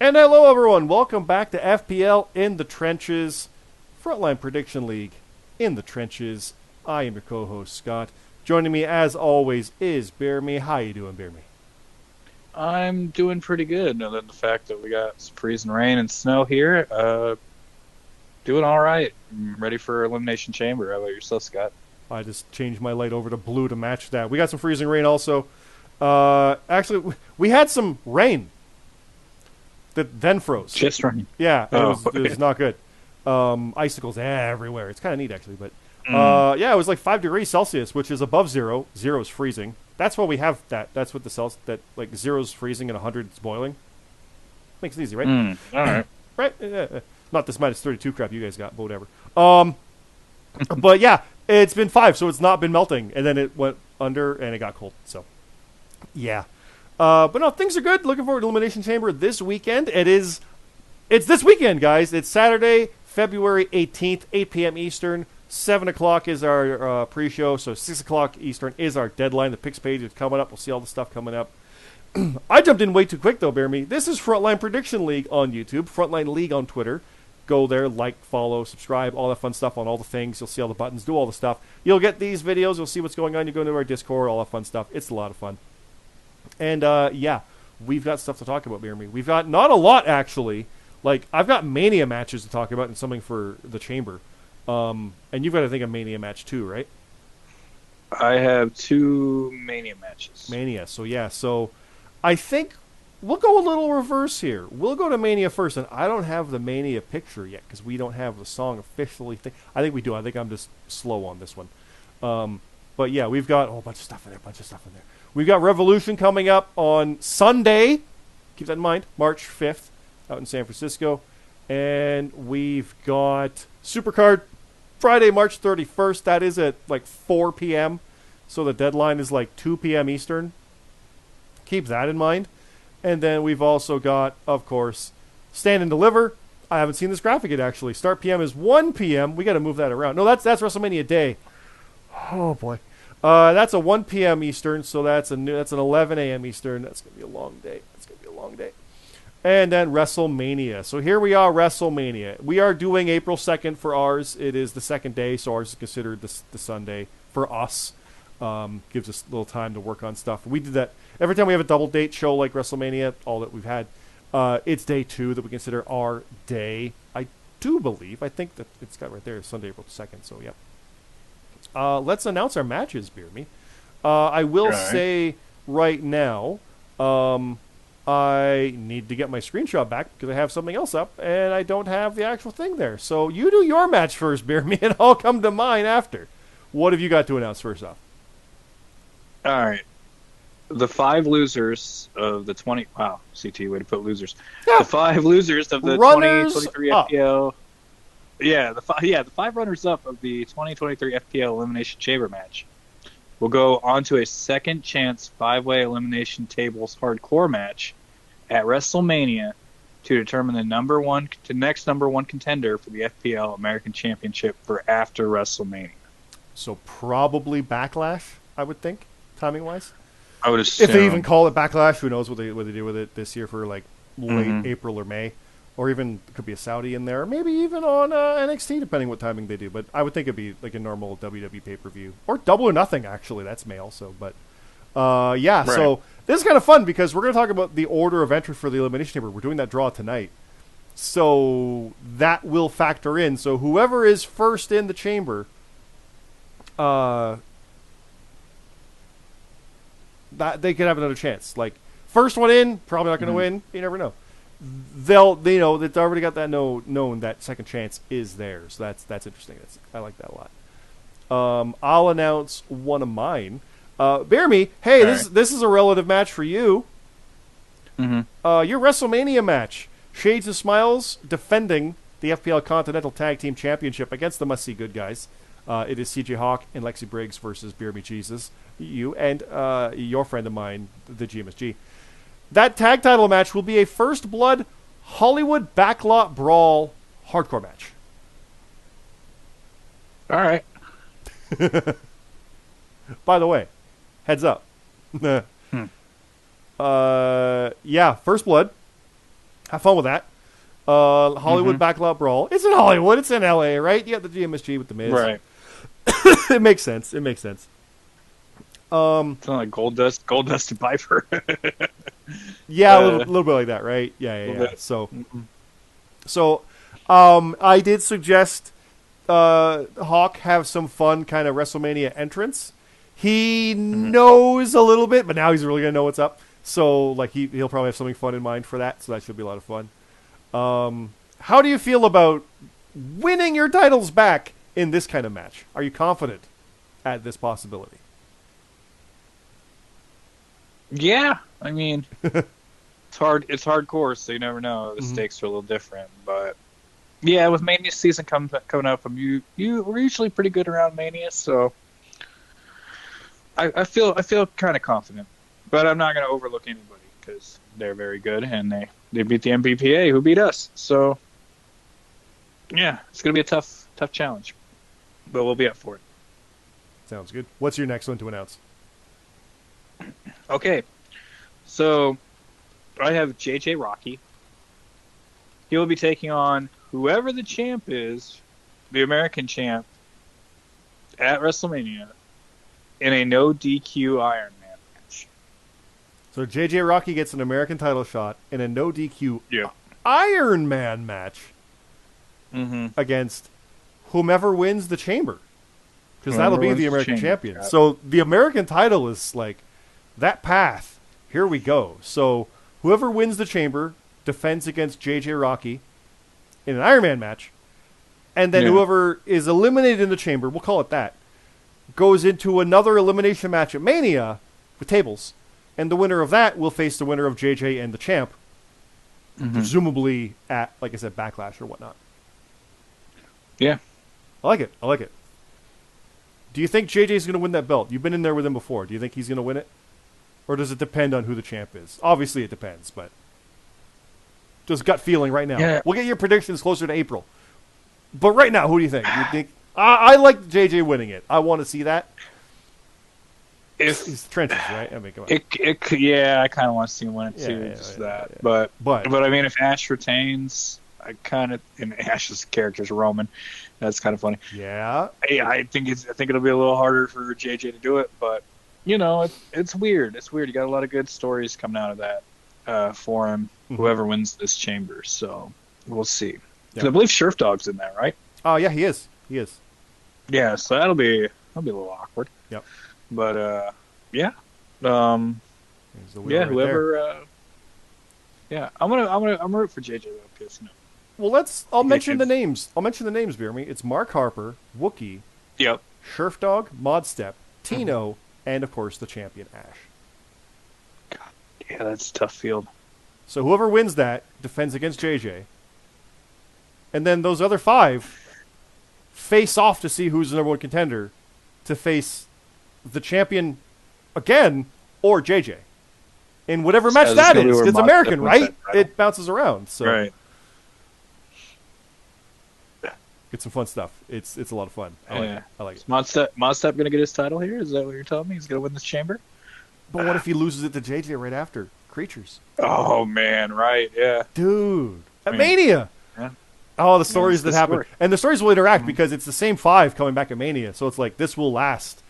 And hello, everyone. Welcome back to FPL in the Trenches, Frontline Prediction League in the Trenches. I am your co-host, Scott. Joining me, as always, is BeerMe. How you doing, BeerMe? I'm doing pretty good, other than the fact that we got some freezing rain and snow here. Doing all right. I'm ready for Elimination Chamber. How about yourself, Scott? I just changed my light over to blue to match that. We got some freezing rain also. Actually, we had some rain that then froze. Just running. Yeah, it was not good. Icicles everywhere. It's kind of neat, actually. But yeah, it was like 5 degrees Celsius, which is above zero. Zero is freezing. That's why we have that. That's what the Celsius, that like zero's freezing and 100 is boiling. Makes it easy, right? All right. Right? Not this minus 32 crap you guys got, but whatever. But yeah, it's been 5, so it's not been melting. And then it went under and it got cold. So, yeah. But no, things are good. Looking forward to Elimination Chamber this weekend. It's this weekend, guys. It's Saturday, February 18th, 8 p.m. Eastern. 7 o'clock is our pre-show, so 6 o'clock Eastern is our deadline. The picks page is coming up. We'll see all the stuff coming up. I jumped in way too quick, though, BeerMe. This is Frontline Prediction League on YouTube, Frontline League on Twitter. Go there, like, follow, subscribe, all that fun stuff on all the things. You'll see all the buttons, do all the stuff. You'll get these videos. You'll see what's going on. You go into our Discord, all that fun stuff. It's a lot of fun. And, yeah, we've got stuff to talk about, BeerMe. We've got not a lot, actually. Like, I've got Mania matches to talk about and something for the Chamber. And you've got to think of Mania match too, right? I have 2 Mania matches. Mania. So, yeah. So, I think we'll go a little reverse here. We'll go to Mania first, and I don't have the Mania picture yet because we don't have the song officially. I think we do. I think I'm just slow on this one. But, yeah, we've got a whole bunch of stuff in there. We've got Revolution coming up on Sunday. Keep that in mind. March 5th out in San Francisco. And we've got Supercard Friday, March 31st. That is at like 4 p.m. So the deadline is like 2 p.m. Eastern. Keep that in mind. And then we've also got, of course, Stand and Deliver. I haven't seen this graphic yet, actually. Start PM is 1 p.m. We got to move that around. No, that's WrestleMania Day. Oh, boy. That's a 1 p.m. Eastern, so that's an 11 a.m. Eastern. That's going to be a long day. And then WrestleMania. So here we are, WrestleMania. We are doing April 2nd for ours. It is the second day, so ours is considered the Sunday for us. Gives us a little time to work on stuff. We did that every time we have a double date show like WrestleMania, all that we've had. It's day 2 that we consider our day. I do believe. I think that it's got right there, Sunday, April 2nd. So, yep. Let's announce our matches, BeerMe. I will say right now, I need to get my screenshot back because I have something else up, and I don't have the actual thing there. So you do your match first, BeerMe, and I'll come to mine after. What have you got to announce first off? All right. The 5 losers of the 20... Wow, CT, way to put losers. Yeah. The 5 losers of the runners 2023 FPL... Yeah, the 5 runners-up of the 2023 FPL Elimination Chamber match will go on to a second chance 5-way elimination tables hardcore match at WrestleMania to determine the next number one contender for the FPL American Championship for after WrestleMania. So probably Backlash, I would think, timing-wise. I would assume. If they even call it Backlash, who knows what they do with it this year for like late April or May. Or even, it could be a Saudi in there. Maybe even on NXT, depending what timing they do. But I would think it'd be like a normal WWE pay-per-view. Or Double or Nothing, actually. That's May also. But, yeah. Right. So, this is kind of fun because we're going to talk about the order of entry for the Elimination Chamber. We're doing that draw tonight. So, that will factor in. So, whoever is first in the chamber, that they could have another chance. Like, first one in, probably not going to win. You never know. They've already got that known that second chance is theirs. So that's interesting. I like that a lot. I'll announce one of mine. BeerMe, hey, this is a relative match for you. Your WrestleMania match. Shades of Smiles defending the FPL Continental Tag Team Championship against the Must See Good guys. It is CJ Hawk and Lexi Briggs versus BeerMe Jesus. You and your friend of mine, the GMSG. That tag title match will be a First Blood Hollywood Backlot Brawl hardcore match. All right. By the way, heads up. Yeah, First Blood. have fun with that. Hollywood Backlot Brawl. It's in Hollywood. It's in L.A., right? You got the GMSG with the Miz. Right. It makes sense. It makes sense. It's not like Gold Dust and Piper. Yeah, a little bit like that, right? Yeah. So, I did suggest Hawk have some fun kind of WrestleMania entrance. He knows a little bit, but now he's really gonna know what's up. So, like, he'll probably have something fun in mind for that. So that should be a lot of fun. How do you feel about winning your titles back in this kind of match? Are you confident at this possibility? Yeah, I mean, it's hard. It's hardcore, so you never know. The stakes are a little different, but yeah, with Mania season coming up, we're usually pretty good around Mania, so I feel kind of confident. But I'm not going to overlook anybody because they're very good and they beat the MBPA who beat us. So yeah, it's going to be a tough challenge, but we'll be up for it. Sounds good. What's your next one to announce? Okay, so I have JJ Rocky. He will be taking on whoever the champ is, the American champ, at WrestleMania in a no DQ Iron Man match. So JJ Rocky gets an American title shot in a no DQ Yeah. Iron Man match against whomever wins the chamber. Because that'll be the American champion. Yeah. So the American title is like that path. Here we go. So whoever wins the chamber defends against JJ Rocky in an Iron Man match. And then whoever is eliminated in the chamber, we'll call it that, goes into another elimination match at Mania with tables. And the winner of that will face the winner of JJ and the champ. Presumably at, like I said, Backlash or whatnot. Yeah. I like it. Do you think JJ's going to win that belt? You've been in there with him before. Do you think he's going to win it? Or does it depend on who the champ is? Obviously it depends, but just gut feeling right now. Yeah. We'll get your predictions closer to April. But right now, who do you think? You think I like JJ winning it. I want to see that. It's trenches, right? I mean, come on. Yeah, I kind of want to see him win it too. Yeah. But I mean, if Ash retains, and Ash's character's Roman. That's kind of funny. Yeah. I think it'll be a little harder for JJ to do it, but you know, it's weird. It's weird. You got a lot of good stories coming out of that for him. Whoever wins this chamber, so we'll see. Yeah. I believe Sheriff Dog's in that, right? Oh yeah, he is. Yeah, so that'll be a little awkward. Yep. But yeah. Whoever. Whoever. I'm root for JJ though, because you know. Well, I'll mention the names. BeerMe. It's Mark Harper, Wookie, Yep. Sheriff Dog, Modstep, Tino, and of course the champion Ash. God, yeah, that's a tough field. So whoever wins that defends against JJ, and then those other 5 face off to see who's the number 1 contender to face the champion again or JJ in whatever match that is. It's American, right? It bounces around. So. Right. Get some fun stuff. It's a lot of fun. I like it. Is Modstep going to get his title here? Is that what you're telling me? He's going to win this chamber? But what if he loses it to JJ right after Creatures? Oh man, right? Yeah, dude, at Mania. Yeah. Oh, the stories that happen, and the stories will interact because it's the same 5 coming back at Mania. So it's like this will last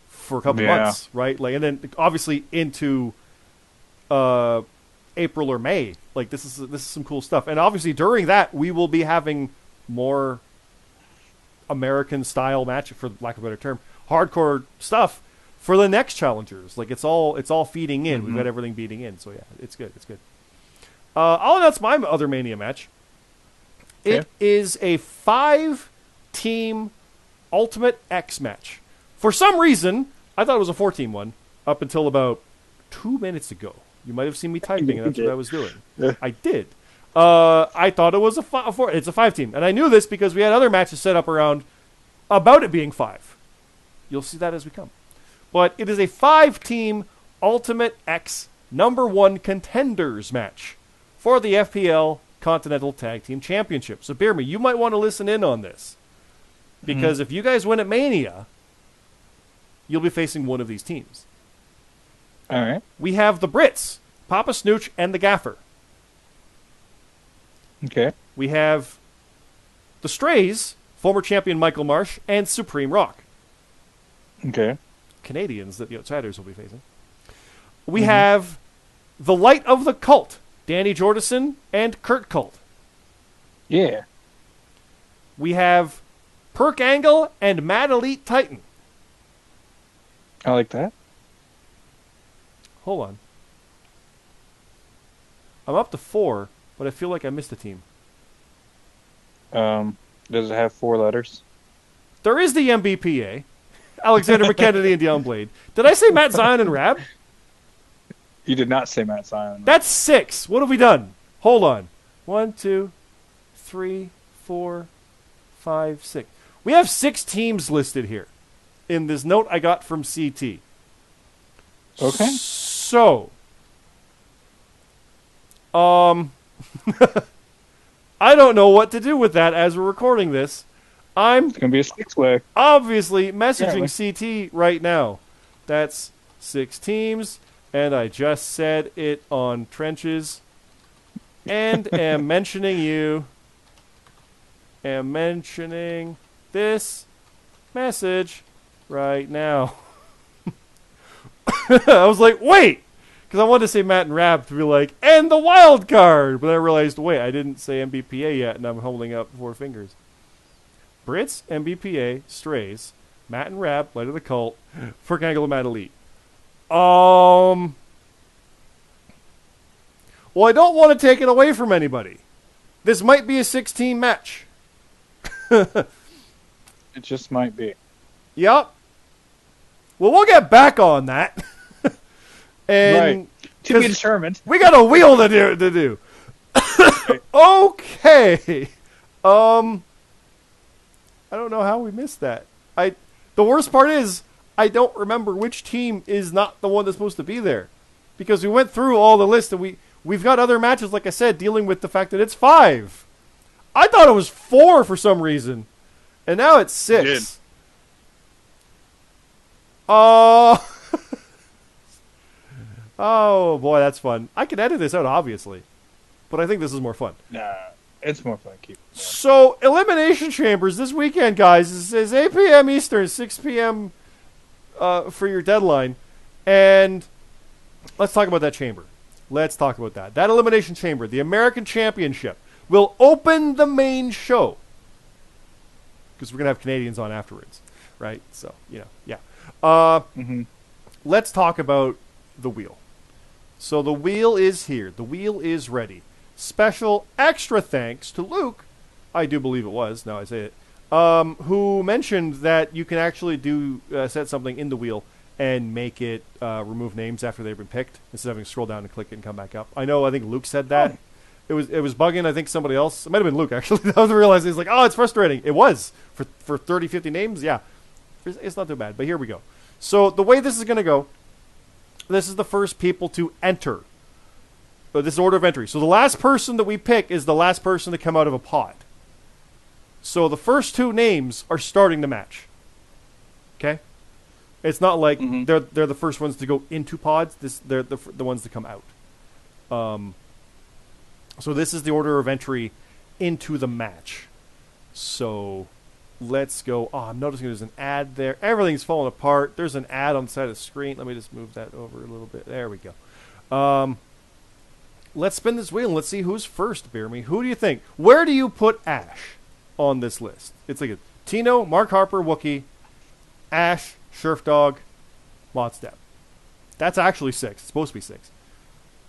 for a couple months, right? Like, and then obviously into April or May. Like this is some cool stuff, and obviously during that we will be having more American style match, for lack of a better term, hardcore stuff for the next challengers. Like it's all feeding in. We've got everything feeding in. So yeah, it's good. I'll announce my other Mania match. Okay. It is a 5-team Ultimate X match. For some reason, I thought it was a 4-team one up until about 2 minutes ago. You might have seen me typing, and that's what I was doing. I did. I thought it was it's a 5-team. And I knew this because we had other matches set up around about it being 5. You'll see that as we come. But it is a 5-team Ultimate X #1 contenders match for the FPL Continental Tag Team Championship. So, BeerMe, you might want to listen in on this. Because if you guys win at Mania, you'll be facing one of these teams. All right. We have the Brits, Papa Snooch and the Gaffer. Okay. We have the Strays, former champion Michael Marsh, and Supreme Rock. Okay. Canadians that the Outsiders will be facing. We have the Light of the Cult, Danny Jordison and Kurt Cult. Yeah. We have Perk Angle and Mad Elite Titan. I like that. Hold on. I'm up to 4, but I feel like I missed a team. Does it have 4 letters? There is the MBPA, Alexander McKennedy and Dion Blade. Did I say Matt Zion and Rab? You did not say Matt Zion. That's 6. What have we done? Hold on. 1, 2, 3, 4, 5, 6. We have 6 teams listed here in this note I got from CT. Okay. So, I don't know what to do with that as we're recording this. I'm It's going to be a 6-way. obviously messaging CT right now. That's 6 teams, and I just said it on Trenches, and am mentioning you, am mentioning this message right now. I was like, wait! Because I wanted to say Matt and Rab to be like, and the wild card! But I realized, wait, I didn't say MBPA yet, and I'm holding up 4 fingers. Brits, MBPA, Strays, Matt and Rab, Light of the Cult, Perk Angle and Mad Elite. Well, I don't want to take it away from anybody. This might be a 16 match. It just might be. Yep. Well, we'll get back on that. And Right. To be determined. we got a wheel to do. Okay. I don't know how we missed that. The worst part is I don't remember which team is not the one that's supposed to be there, because we went through all the list and we've got other matches, like I said, dealing with the fact that it's 5. I thought it was 4 for some reason, and now it's 6. Oh. Oh boy, that's fun. I can edit this out, obviously, but I think this is more fun. Nah, it's more fun. Keep it. So, Elimination Chambers this weekend, guys, is 8 p.m. Eastern, 6 p.m. For your deadline. And let's talk about that chamber. Let's talk about that. That Elimination Chamber, the American Championship, will open the main show. Because we're going to have Canadians on afterwards, right? So, yeah. Let's talk about the wheel. So the wheel is here. The wheel is ready. Special extra thanks to Luke, I do believe it was, now I say it, who mentioned that you can actually set something in the wheel and make it remove names after they've been picked instead of having to scroll down and click it and come back up. I think Luke said that. It was bugging, I think, somebody else. It might have been Luke, actually. I was realizing, he's like, oh, it's frustrating. It was. For 30, 50 names, yeah. It's not too bad, but here we go. So the way this is going to go, this is the first people to enter. This is order of entry. So the last person that we pick is the last person to come out of a pot. So the first 2 names are starting the match. Okay? It's not like they're the first ones to go into pods. They're the ones to come out. So this is the order of entry into the match. So let's go. Oh, I'm noticing there's an ad there. Everything's falling apart. There's an ad on the side of the screen. Let me just move that over a little bit. There we go. Let's spin this wheel and let's see who's first, BeerMe. Who do you think? Where do you put Ash on this list? It's like a Tino, Mark Harper, Wookie, Ash, Surf Dog, Modstep. That's actually 6. It's supposed to be 6.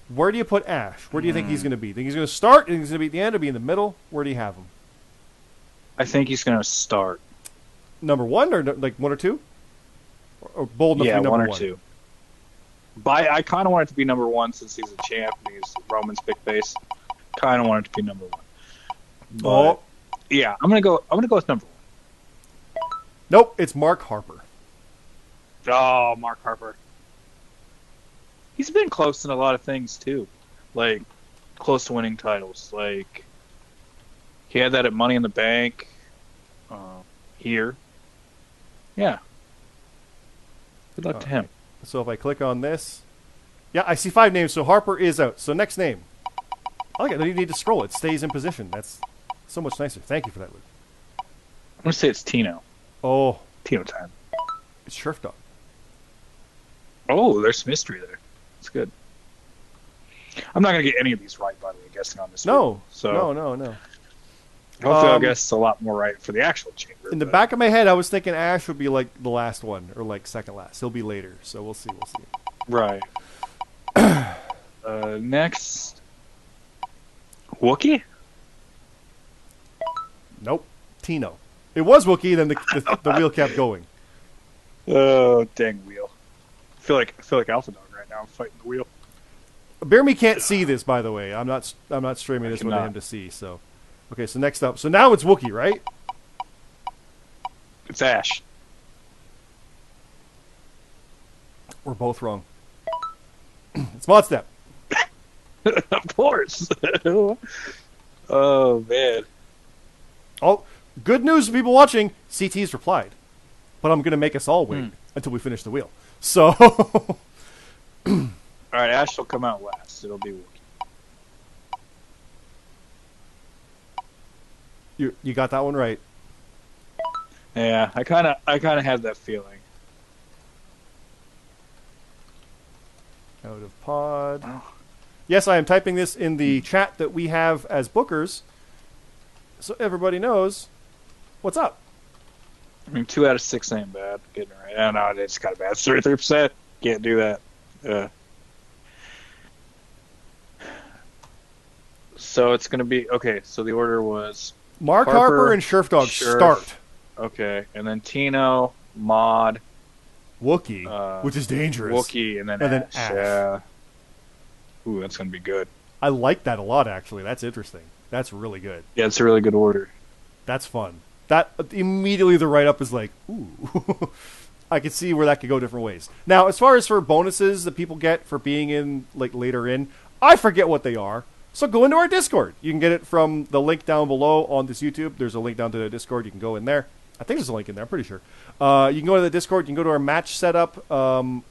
Where do you put Ash? Where do you think he's going to be? Think he's going to start? Think he's going to be at the end or be in the middle? Where do you have him? I think he's going to start. Number 1 or like 1 or 2? Or bold enough to be number 1 or 2. But I kind of want it to be number 1 since he's a champ and he's Roman's pick base. Kind of want it to be number 1. But, yeah, I'm gonna go with number 1. Nope, it's Mark Harper. Oh, Mark Harper. He's been close in a lot of things too, like close to winning titles. Like he had that at Money in the Bank. Here, yeah. Good luck to him. So if I click on this, yeah, I see 5 names. So Harper is out. So next name. I like it. Then you need to scroll. It stays in position. That's so much nicer. Thank you for that, Luke. I'm gonna say it's Tino. Oh, Tino time. it's Sheriff Dog. Oh, there's some mystery there. That's good. I'm not gonna get any of these right, by the way, guessing on this. No, one. So no. hopefully, I'll guess a lot more right for the actual chamber. In the back of my head, I was thinking Ash would be like the last one, or like second last. He'll be later, so we'll see. Right. Next, Wookie. Nope, Tino. It was Wookiee, then the wheel kept going. Oh, dang wheel! I feel like Alpha Dog right now. I'm fighting the wheel. BeerMe can't see this, by the way. I'm not streaming this one to him to see. So, okay. So next up. So now it's Wookiee, right? It's Ash. We're both wrong. It's Modstep. Of course. Oh man. Oh, good news for people watching. CT's replied, but I'm gonna make us all wait until we finish the wheel. So, all right, Ash will come out last. It'll be Wookiee. you got that one right. Yeah, I kind of have that feeling. Out of pod. Oh. Yes, I am typing this in the chat that we have as bookers, so everybody knows what's up. I mean, 2 out of 6 ain't bad. Getting it right. I know it's kind of bad. 33%. Can't do that. So it's going to be okay. So the order was Mark Harper and Sheriff Dog start. Okay, and then Tino, Mod, Wookiee, which is dangerous. Wookiee, and then Ash. Yeah. Ooh, that's going to be good. I like that a lot, actually. That's interesting. That's really good. Yeah, it's a really good order. That's fun. That immediately the write-up is like, ooh. I could see where that could go different ways. Now, as far as for bonuses that people get for being in, like, later in, I forget what they are. So go into our Discord. You can get it from the link down below on this YouTube. There's a link down to the Discord. You can go in there. I think there's a link in there. I'm pretty sure. You can go to the Discord. You can go to our match setup.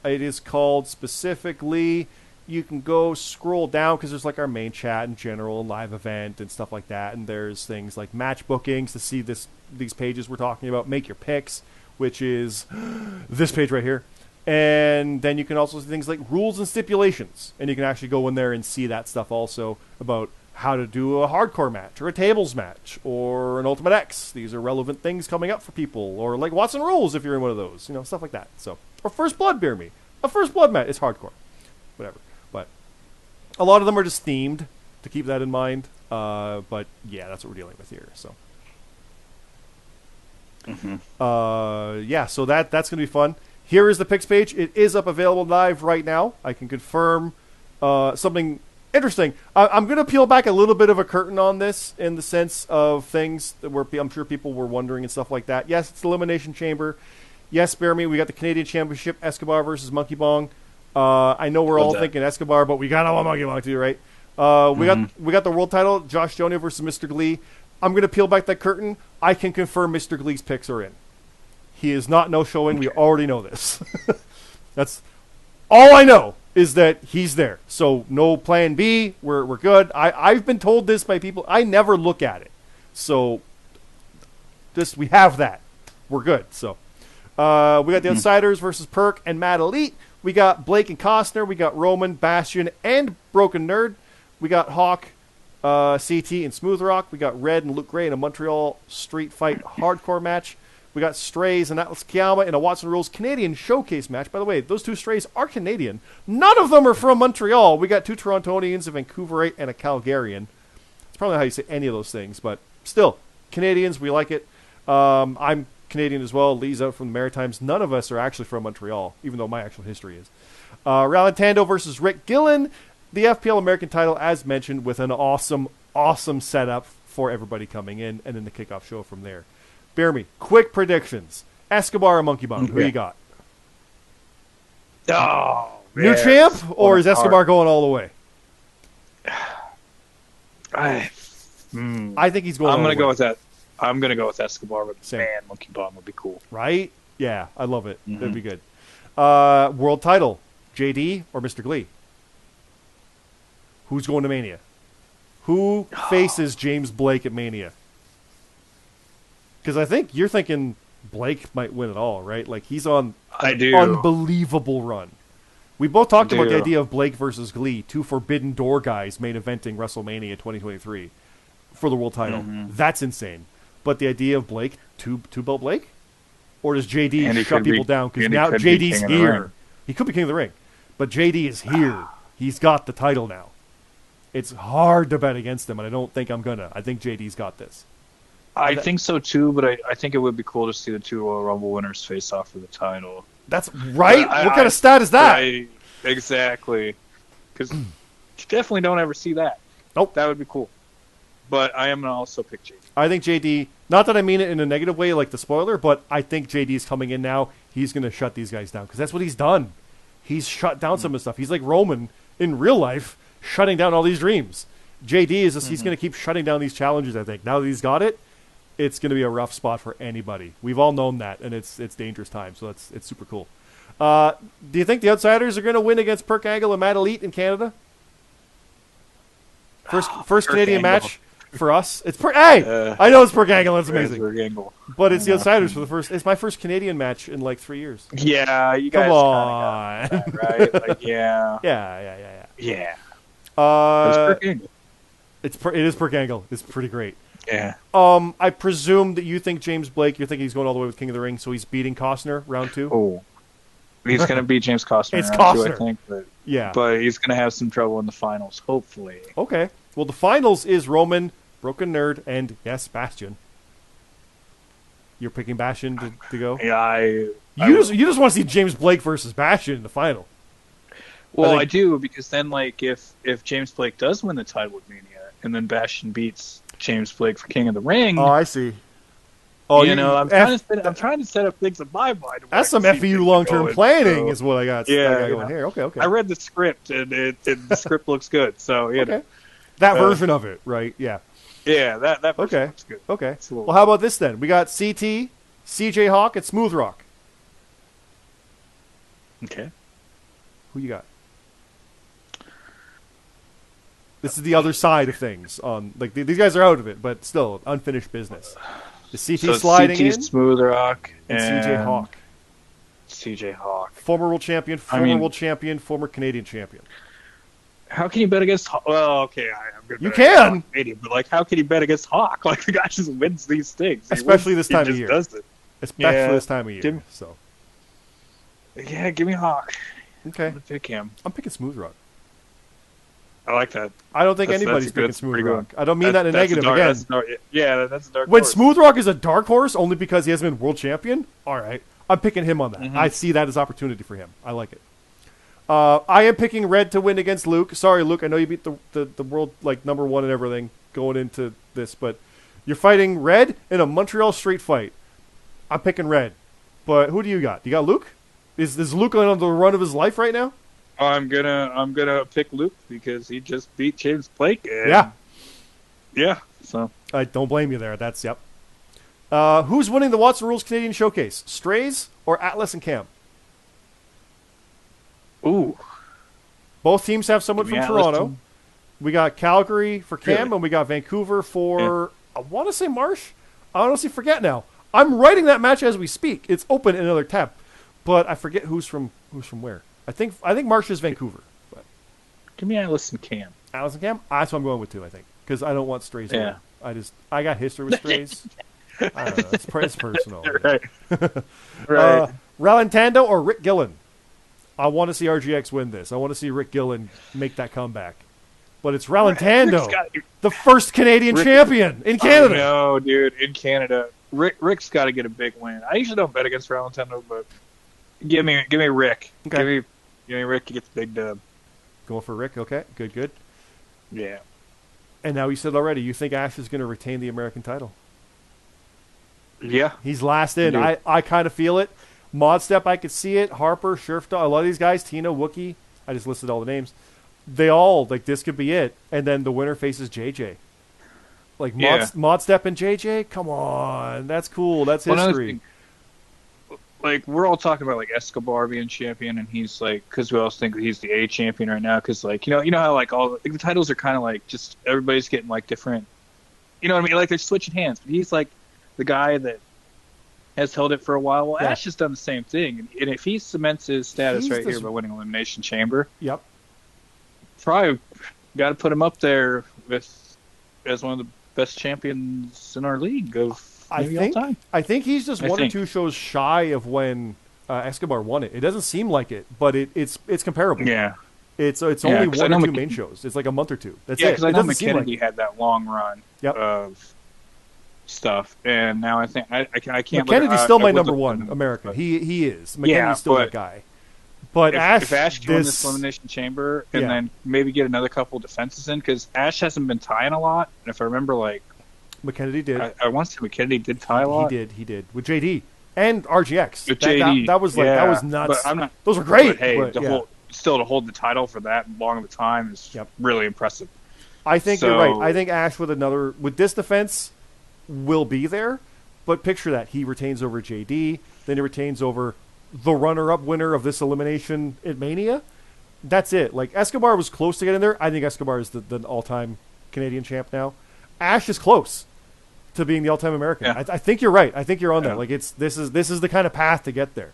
It is called specifically... You can go scroll down because there's like our main chat in general, live event and stuff like that. And there's things like match bookings to see these pages we're talking about. Make your picks, which is this page right here. And then you can also see things like rules and stipulations. And you can actually go in there and see that stuff also about how to do a hardcore match or a tables match or an Ultimate X. These are relevant things coming up for people. Or like Watson Rules if you're in one of those. You know, stuff like that. So, or First Blood, BeerMe. A First Blood match is hardcore. Whatever. But a lot of them are just themed to keep that in mind. But yeah, that's what we're dealing with here. So, yeah, so that's going to be fun. Here is the picks page. It is up available live right now. I can confirm something interesting. I'm going to peel back a little bit of a curtain on this in the sense of things that I'm sure people were wondering and stuff like that. Yes, it's the Elimination Chamber. Yes, BeerMe, we got the Canadian Championship, Escobar versus Monkey Bong. I know we're all thinking Escobar, but we got all Monkey Bong too, right? We got the world title, Josh Jonah versus Mr. Glee. I'm going to peel back that curtain. I can confirm Mr. Glee's picks are in. He is not no-showing. We already know this. That's all I know is that he's there. So no plan B. We're good. I've been told this by people. I never look at it. So we have that. We're good. So we got the Outsiders versus Perk and Mad Elite. We got Blake and Costner. We got Roman, Bastion, and Broken Nerd. We got Hawk, CT, and Smooth Rock. We got Red and Luke Gray in a Montreal Street Fight hardcore match. We got Strays and Atlas Kiama in a Watson Rules Canadian Showcase match. By the way, those two Strays are Canadian. None of them are from Montreal. We got two Torontonians, a Vancouverite, and a Calgarian. It's probably not how you say any of those things, but still, Canadians, we like it. I'm Canadian as well. Lee's out from the Maritimes. None of us are actually from Montreal, even though my actual history is. Ralantando versus Rick Gillen. The FPL American title, as mentioned, with an awesome, awesome setup for everybody coming in, and then the kickoff show from there. BeerMe, quick predictions. Escobar or Monkey Bong? Who you got? Oh, man. New champ, or is Escobar going all the way? I think he's going. I'm going to go with that. I'm going to go with Escobar, but Same. Man, Monkey Bong would be cool. Right? Yeah, I love it. That'd be good. World title, JD or Mr. Glee? Who's going to Mania? Who faces James Blake at Mania? Because I think you're thinking Blake might win it all, right? Like, he's on an unbelievable run. We both talked about the idea of Blake versus Glee, 2 Forbidden Door guys main eventing WrestleMania 2023 for the world title. That's insane. But the idea of Blake, two-belt Blake? Or does JD shut people down? Because now JD's here. He could be king of the ring. But JD is here. He's got the title now. It's hard to bet against him, and I don't think I'm going to. I think JD's got this. I think so, too, but I think it would be cool to see the 2 Royal Rumble winners face off for the title. That's right? What kind of stat is that? Exactly. Because you definitely don't ever see that. Nope. That would be cool. But I am going to also pick JD. I think JD, not that I mean it in a negative way like the spoiler, but I think JD's coming in now. He's going to shut these guys down because that's what he's done. He's shut down some of the stuff. He's like Roman in real life, shutting down all these dreams. JD is just, he's going to keep shutting down these challenges, I think. Now that he's got it, it's going to be a rough spot for anybody. We've all known that, and it's dangerous time, so it's super cool. Do you think the Outsiders are going to win against Perk Angle and Mad Elite in Canada? First Canadian match for us. It's I know it's Perk Angle. That's amazing. Perk Angle. But it's the Outsiders for the first. It's my first Canadian match in like 3 years. Yeah, you guys come on, got that, right? Like, yeah. Yeah. It's Perk Angle. It is Perk Angle. It's pretty great. Yeah. I presume that you think James Blake. You're thinking he's going all the way with King of the Ring, so he's beating Costner round 2. Oh, he's going to beat James Costner. It's Costner, 2, I think. But, yeah, but he's going to have some trouble in the finals, hopefully. Okay. Well, the finals is Roman, Broken Nerd, and yes, Bastion. You're picking Bastion to go. Yeah, you just want to see James Blake versus Bastion in the final. Well, I do, because then, like, if James Blake does win the title with Mania, and then Bastion beats James Blake for King of the Ring. Oh, I see. Oh, I'm trying to set up things in my mind. That's some FEU long-term planning, is what I got. Yeah, going here. Okay. I read the script, and the script looks good. So know. That version of it, right? Yeah. Yeah, that version looks good. Okay. Well, how about this then? We got CT, CJ Hawk, and Smooth Rock. Okay. Who you got? This is the other side of things. These guys are out of it, but still unfinished business. The CT sliding in, Smooth Rock, and CJ Hawk. CJ Hawk, former world champion, world champion, former Canadian champion. How can you bet against Hawk? Well, okay, I'm good. You can, Canadian, but like, how can you bet against Hawk? Like, the guy just wins these things, especially this time of year. Does it. Especially this time of year. Give me Hawk. Okay, I'm gonna pick him. I'm picking Smooth Rock. I like that. I don't think anybody's picking Smooth Rock. I don't mean that in a negative again. That's a dark when horse. Smooth Rock is a dark horse only because he hasn't been world champion, all right, I'm picking him on that. I see that as opportunity for him. I like it. I am picking Red to win against Luke. Sorry, Luke, I know you beat the world like number 1 and everything going into this, but you're fighting Red in a Montreal street fight. I'm picking Red. But who do you got? You got Luke? Is Luke on the run of his life right now? I'm gonna pick Luke because he just beat James Blake. And so I don't blame you there. That's yep. Who's winning the Watson Rules Canadian Showcase? Strays or Atlas and Cam? Ooh, both teams have someone from Toronto. We got Calgary for Cam, and we got Vancouver for I want to say Marsh. I honestly forget now. I'm writing that match as we speak. It's open in another tab, but I forget who's from where. I think Marsh is Vancouver. But give me Atlas and Cam. Atlas and Cam? That's what I'm going with too, I think. Because I don't want Strays. Yeah. I got history with Strays. I don't know. It's personal. Right. Right. Ralentando or Rick Gillen? I want to see RGX win this. I want to see Rick Gillen make that comeback. But it's Ralentando, the first Canadian champion in Canada. No, dude, in Canada. Rick's got to get a big win. I usually don't bet against Ralentando, but give me Rick. Okay. Give me Rick to get the big dub. Going for Rick, okay. Good. Yeah. And now you said already, you think Ash is going to retain the American title. Yeah. He's last in. I kind of feel it. Modstep, I could see it. Harper, Scherfdal, a lot of these guys, Tina, Wookie, I just listed all the names. They all, this could be it. And then the winner faces JJ. Modstep and JJ? Come on. That's cool. That's history. like we're all talking about like Escobar being champion, and he's like, because we all think that he's the A champion right now, because like you know how like all like, the titles are kind of like just everybody's getting like different, you know what I mean? Like they're switching hands, but he's like the guy that has held it for a while. Well, Yeah. Ash has done the same thing, and if he cements his status He's right this- here by winning Elimination Chamber, Yep. probably got to put him up there with as one of the best champions in our league of maybe all time. I think he's just I one or think. two shows shy of when Escobar won it. It doesn't seem like it, but it's comparable. Yeah, It's Yeah, only 'cause I one know or two McK- main shows. It's like a month or two. That's yeah, it. because I It know doesn't seem like McKennedy it. had that long run Yep. of stuff, and now I think I can't. Kennedy's still my I would number look one at him, American. but He is. McKennedy's Yeah, still but that guy. But if Ash can win this Elimination Chamber and Yeah. then maybe get another couple defenses in, because Ash hasn't been tying a lot, and if I remember, like McKennedy did. I want to say McKennedy did tie a lot. He did with JD and RGX. With That- JD, that was like yeah, that was nuts. But I'm not. Those were great. But hey, but, to yeah. hold the title for that long of a time is Yep. really impressive. I think you're So- right. I think Ash with this defense will be there, but picture that he retains over JD, then he retains over the runner-up winner of this elimination at Mania. That's it. Like Escobar was close to getting there. I think Escobar is the all-time Canadian champ now. Ash is close to being the all-time American. Yeah. I think you're right. I think you're on Yeah. that. Like this is the kind of path to get there.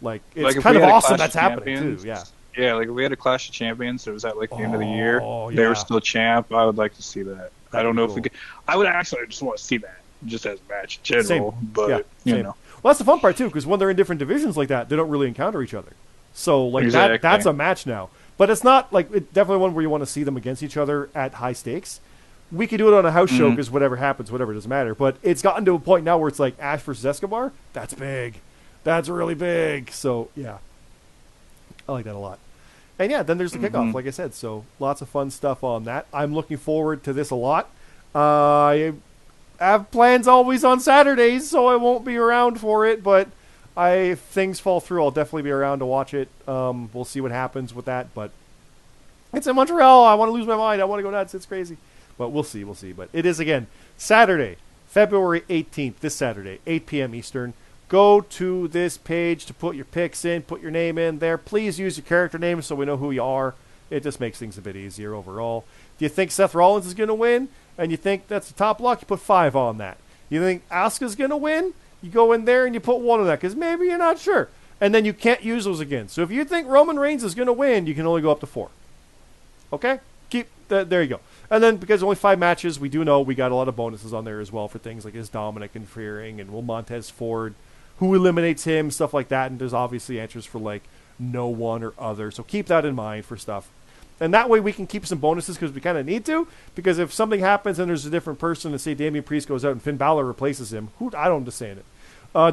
Like it's Like, if kind we of had a awesome Clash that's of happening Champions- too. Yeah. Yeah, like if we had a Clash of Champions, it was at like the end of the year. Oh, They yeah. were still champ. I would like to see that. I That'd don't be know cool. if we could. I would actually just want to see that just as a match in general. Same. But Yeah, you same. know, Well, that's the fun part too, because when they're in different divisions like that, they don't really encounter each other. So like Exactly. that's a match now. But it's not like definitely one where you want to see them against each other at high stakes. We could do it on a house show because whatever happens, whatever, it doesn't matter. But it's gotten to a point now where it's like Ash versus Escobar. That's big. That's really big. So yeah, I like that a lot. And yeah, then there's the kickoff, like I said. So lots of fun stuff on that. I'm looking forward to this a lot. I have plans always on Saturdays, so I won't be around for it. But if things fall through, I'll definitely be around to watch it. We'll see what happens with that. But it's in Montreal. I want to lose my mind. I want to go nuts. It's crazy. But we'll see. We'll see. But it is, again, Saturday, February 18th, this Saturday, 8 p.m. Eastern. Go to this page to put your picks in, put your name in there. Please use your character name so we know who you are. It just makes things a bit easier overall. If you think Seth Rollins is going to win and you think that's the top lock, you put 5 on that. You think Asuka's going to win, you go in there and you put 1 on that because maybe you're not sure. And then you can't use those again. So if you think Roman Reigns is going to win, you can only go up to 4. Okay? Keep that. There you go. And then because only 5 matches, we do know we got a lot of bonuses on there as well for things like is Dominic interfering and will Montez Ford, who eliminates him, stuff like that. And there's obviously answers for like no one or other. So keep that in mind for stuff. And that way we can keep some bonuses because we kind of need to. Because if something happens and there's a different person, and say Damian Priest goes out and Finn Balor replaces him, I don't understand it.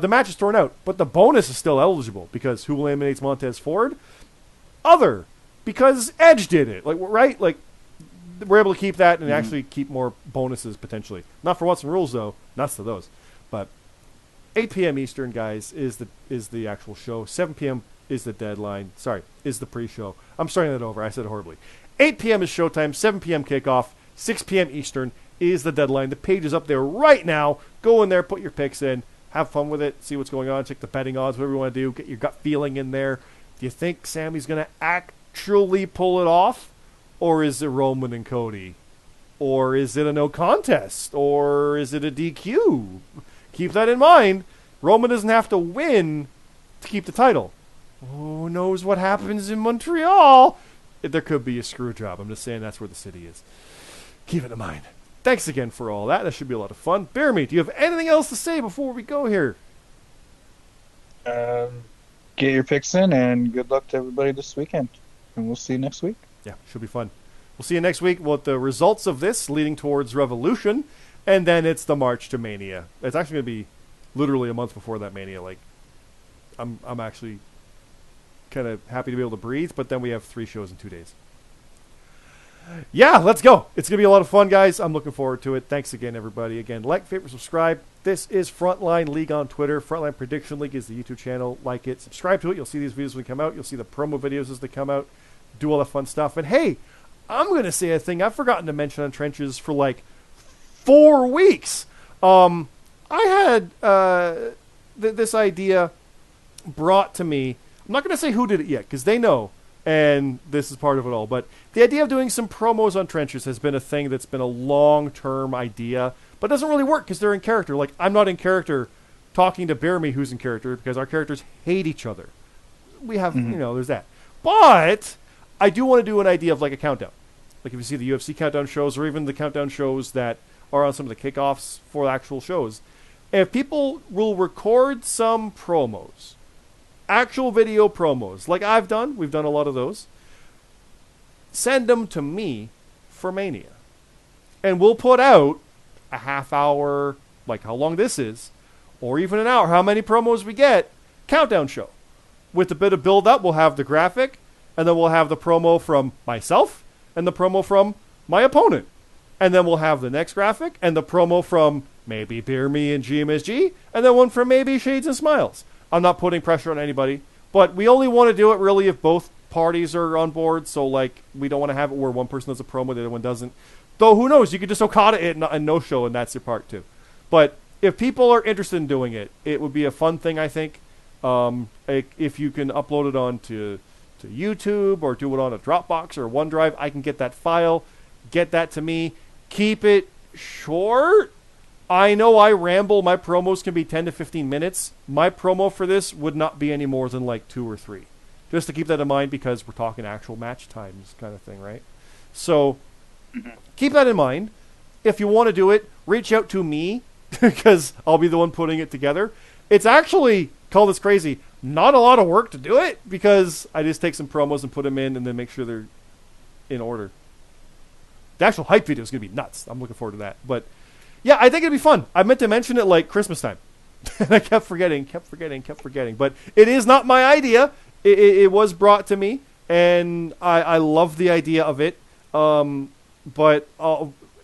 The match is thrown out, but the bonus is still eligible because who eliminates Montez Ford? Other, because Edge did it. Like right, like we're able to keep that and actually keep more bonuses potentially. Not for What's in Rules though. Nuts to those. But 8 p.m. Eastern, guys, is the actual show. 7 p.m. is the deadline. Sorry, is the pre-show. I'm starting that over. I said it horribly. 8 p.m. is showtime. 7 p.m. kickoff. 6 p.m. Eastern is the deadline. The page is up there right now. Go in there, put your picks in, have fun with it, see what's going on, check the betting odds, whatever you want to do. Get your gut feeling in there. Do you think Sammy's going to actually pull it off? Or is it Roman and Cody? Or is it a no contest? Or is it a DQ? Keep that in mind. Roman doesn't have to win to keep the title. Who knows what happens in Montreal? There could be a screw job. I'm just saying that's where the city is. Keep it in mind. Thanks again for all that. That should be a lot of fun. BeerMe, do you have anything else to say before we go here? get your picks in, and good luck to everybody this weekend. And we'll see you next week. Yeah, should be fun. We'll see you next week with the results of this leading towards Revolution, and then it's the march to Mania. It's actually going to be literally a month before that Mania. Like, I'm actually kind of happy to be able to breathe, but then we have 3 shows in 2 days. Yeah, let's go. It's going to be a lot of fun, guys. I'm looking forward to it. Thanks again, everybody. Again, like, favorite, subscribe. This is Frontline League on Twitter. Frontline Prediction League is the YouTube channel. Like it. Subscribe to it. You'll see these videos when they come out. You'll see the promo videos as they come out. Do all that fun stuff. And hey, I'm going to say a thing I've forgotten to mention on Trenches for like 4 weeks. I had this idea brought to me. I'm not going to say who did it yet because they know, and this is part of it all. But the idea of doing some promos on trenches has been a thing that's been a long-term idea, but it doesn't really work because they're in character. Like, I'm not in character talking to BeerMe, who's in character, because our characters hate each other. We have, there's that. But I do want to do an idea of like a countdown. Like if you see the UFC countdown shows or even the countdown shows that are on some of the kickoffs for actual shows, if people will record some promos, actual video promos, like I've done, we've done a lot of those, send them to me for Mania. And we'll put out a half hour, like how long this is, or even an hour, how many promos we get, countdown show. With a bit of build-up, we'll have the graphic, and then we'll have the promo from myself, and the promo from my opponent. And then we'll have the next graphic, and the promo from maybe BeerMe and GMSG, and then one from maybe Shades and Smiles. I'm not putting pressure on anybody, but we only want to do it really if both parties are on board, so like we don't want to have it where one person does a promo, the other one doesn't. Though who knows, you could just Okada it and no-show, and that's your part too. But if people are interested in doing it, it would be a fun thing, I think. If you can upload it onto YouTube or do it on a Dropbox or OneDrive, I can get that file, get that to me, keep it short. I know I ramble. My promos can be 10 to 15 minutes. My promo for this would not be any more than like 2 or 3. Just to keep that in mind because we're talking actual match times kind of thing, right? So keep that in mind. If you want to do it, reach out to me because I'll be the one putting it together. It's actually, call this crazy, not a lot of work to do it because I just take some promos and put them in and then make sure they're in order. The actual hype video is going to be nuts. I'm looking forward to that. But yeah, I think it'd be fun. I meant to mention it like Christmas time. And I kept forgetting. But it is not my idea. It was brought to me, and I love the idea of it. But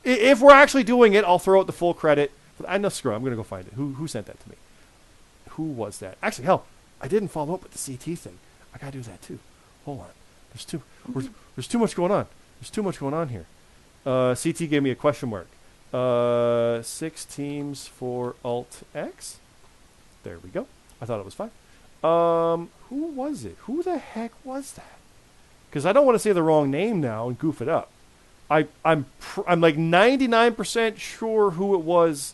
if we're actually doing it, I'll throw out the full credit. I know, screw it. I'm going to go find it. Who sent that to me? Who was that? Actually, hell, I didn't follow up with the CT thing. I got to do that too. Hold on. There's too much going on. There's too much going on here. CT gave me a question mark. 6 teams for Alt X. There we go. I thought it was 5. Who was it? Who the heck was that? Because I don't want to say the wrong name now and goof it up. I'm like 99% sure who it was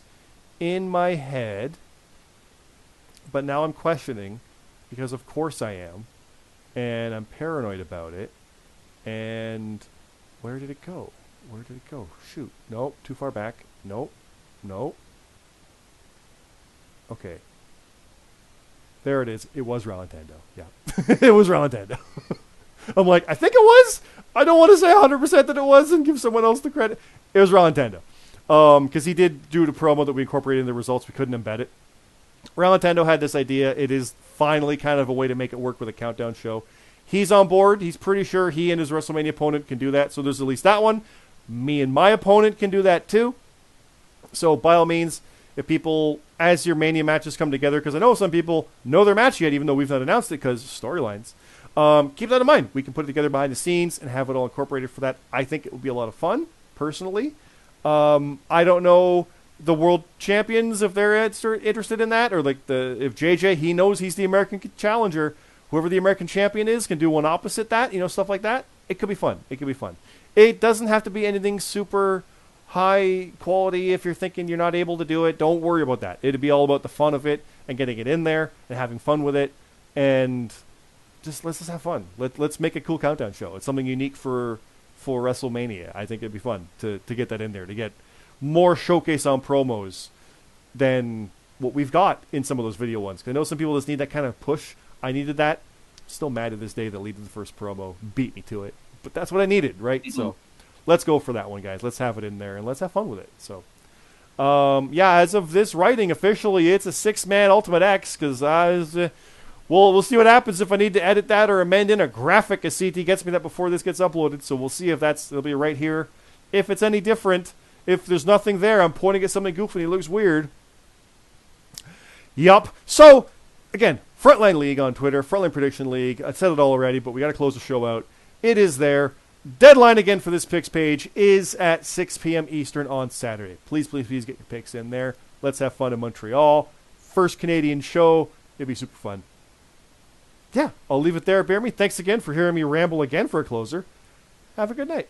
in my head, but now I'm questioning because of course I am, and I'm paranoid about it. And where did it go? Where did it go? Shoot. Nope. Too far back. Nope. Okay. There it is. It was Rallantando. Yeah. It was Rallantando. I'm like, I think it was. I don't want to say 100% that it was and give someone else the credit. It was Rallantando. Because he did do the promo that we incorporated in the results. We couldn't embed it. Rallantando had this idea. It is finally kind of a way to make it work with a countdown show. He's on board. He's pretty sure he and his WrestleMania opponent can do that. So there's at least that one. Me and my opponent can do that too. So by all means, if people, as your Mania matches come together, because I know some people know their match yet, even though we've not announced it because storylines, keep that in mind. We can put it together behind the scenes and have it all incorporated for that. I think it would be a lot of fun, personally. I don't know the world champions if they're interested in that, or like if JJ, he knows he's the American challenger. Whoever the American champion is can do one opposite that, stuff like that. It could be fun. It doesn't have to be anything super high quality. If you're thinking you're not able to do it, don't worry about that. It'd be all about the fun of it and getting it in there and having fun with it. And let's just have fun. Let's make a cool countdown show. It's something unique for WrestleMania. I think it'd be fun to get that in there, to get more showcase on promos than what we've got in some of those video ones. 'Cause I know some people just need that kind of push. I needed that. Still mad to this day that Lee did the first promo beat me to it. But that's what I needed, right? Mm-hmm. So let's go for that one, guys. Let's have it in there, and let's have fun with it. So, yeah, as of this writing, officially, it's a 6-man Ultimate X, because we'll see what happens if I need to edit that or amend in a graphic as CT gets me that before this gets uploaded. So we'll see if it'll be right here. If it's any different, if there's nothing there, I'm pointing at something goofy and it looks weird. Yup. So, again, Frontline League on Twitter, Frontline Prediction League. I said it all already, but we got to close the show out. It is there. Deadline again for this picks page is at 6 p.m. Eastern on Saturday. Please get your picks in there. Let's have fun in Montreal. First Canadian show. It'll be super fun. Yeah, I'll leave it there, BeerMe. Thanks again for hearing me ramble again for a closer. Have a good night.